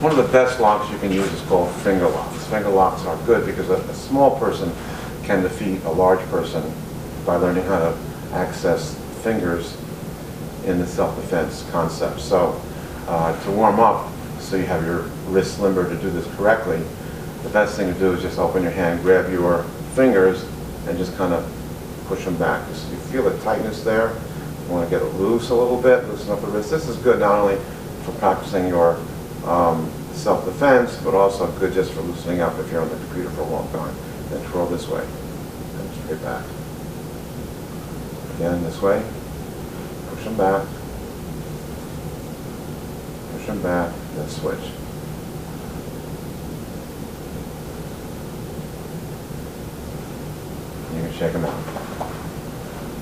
One of the best locks you can use is called finger locks. Finger locks are good because a small person can defeat a large person by learning how to access fingers in the self-defense concept. So to warm up, so you have your wrists limber to do this correctly, the best thing to do is just open your hand, grab your fingers, and just kind of push them back. Just, you feel the tightness there. You want to get it loose a little bit, loosen up the wrist. This is good not only for practicing your self-defense, but also good just for loosening up if you're on the computer for a long time. Then twirl this way, and straight back. Again, this way. Push them back. Push them back, then switch. You can shake them out.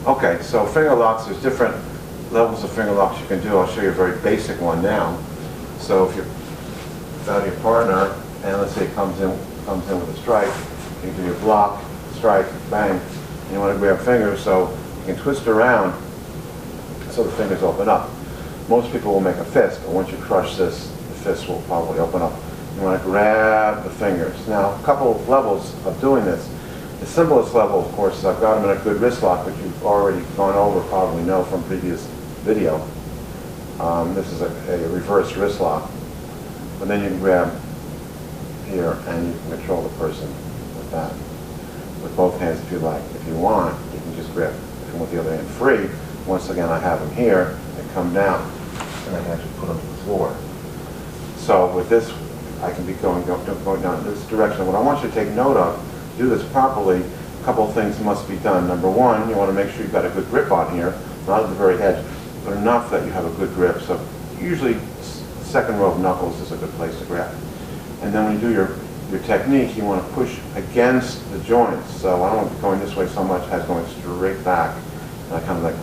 Okay, so finger locks, there's different levels of finger locks you can do. I'll show you a very basic one now. So if you're without your partner, and let's say it comes in with a strike, you can do your block, strike, bang, and you want to grab fingers, so you can twist around so the fingers open up. Most people will make a fist, but once you crush this, the fist will probably open up. You want to grab the fingers. Now, a couple of levels of doing this. The simplest level, of course, is I've got them in a good wrist lock, which you've already gone over, probably know from previous video. This is a reverse wrist lock. But then you can grab here and you can control the person with that. With both hands if you like. If you want, you can just grab with the other hand free. Once again, I have them here and come down and I can actually put them to the floor. So with this, I can be going down this direction. What I want you to take note of, do this properly, a couple of things must be done. Number one, you want to make sure you've got a good grip on here, not at the very edge, but enough that you have a good grip. So usually second row of knuckles is a good place to grab. And then when you do your technique, you want to push against the joints. So I don't want to be going this way so much as going straight back. And I kind of like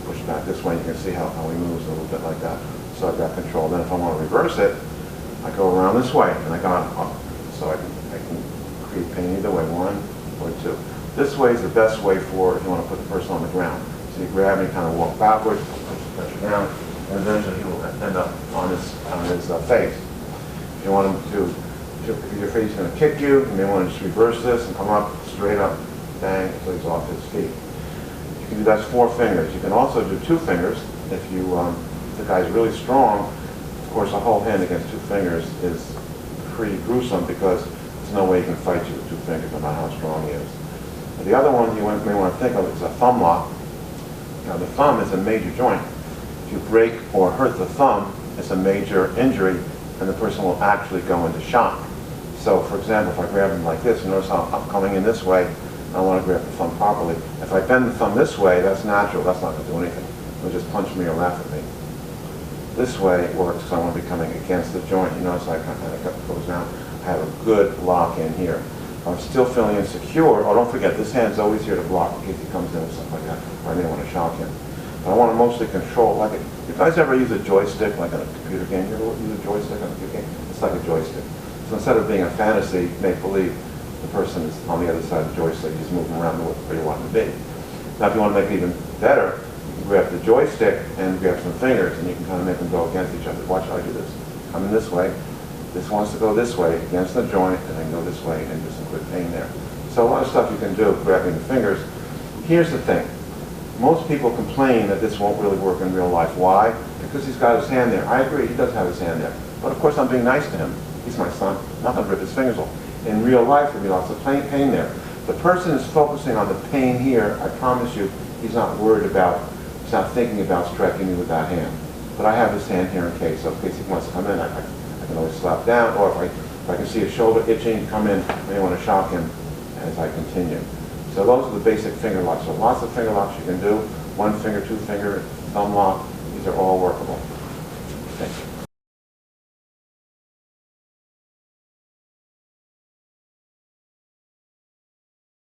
push back this way. You can see how he moves a little bit like that. So I've got control. Then if I want to reverse it, I go around this way and I go up. So I can create pain either way, one or two. This way is the best way for if you want to put the person on the ground. So you grab and you kind of walk backwards, push the pressure down, and eventually he will end up on his face. If you want him to, if your face is going to kick you, you may want to just reverse this and come up, straight up, bang, until he's off his feet. You can do that's 4 fingers. You can also do 2 fingers if you, if the guy's really strong. Of course, a whole hand against 2 fingers is pretty gruesome because there's no way he can fight you with 2 fingers, no matter how strong he is. But the other one you may want to think of is a thumb lock. Now, the thumb is a major joint. If you break or hurt the thumb, it's a major injury, and the person will actually go into shock. So, for example, if I grab him like this, you notice how I'm coming in this way, and I want to grab the thumb properly. If I bend the thumb this way, that's natural. That's not going to do anything. He'll just punch me or laugh at me. This way it works because I want to be coming against the joint. You notice I kind of goes down. I have a good lock in here. If I'm still feeling insecure, oh, don't forget, this hand's always here to block in case he comes in with something like that, or I may want to shock him. But I want to mostly control, like, you guys ever use a joystick, like in a computer game? You ever use a joystick on a computer game? It's like a joystick. So instead of being a fantasy, make-believe, the person is on the other side of the joystick, he's moving around where you want him to be. Now if you want to make it even better, you can grab the joystick and grab some fingers, and you can kind of make them go against each other. Watch how I do this. Come in this way. This wants to go this way against the joint, and then go this way, and do some quick pain there. So a lot of stuff you can do grabbing the fingers. Here's the thing. Most people complain that this won't really work in real life. Why? Because he's got his hand there. I agree, he does have his hand there. But of course I'm being nice to him. He's my son. I'm not going to rip his fingers off. In real life there'll be lots of pain there. The person is focusing on the pain here. I promise you, he's not worried about, he's not thinking about striking me with that hand. But I have his hand here in case. So in case he wants to come in, I can always slap down. Or if I can see his shoulder itching, come in, I may want to shock him as I continue. So those are the basic finger locks. So lots of finger locks you can do. 1 finger, 2 finger, thumb lock. These are all workable. Thank you.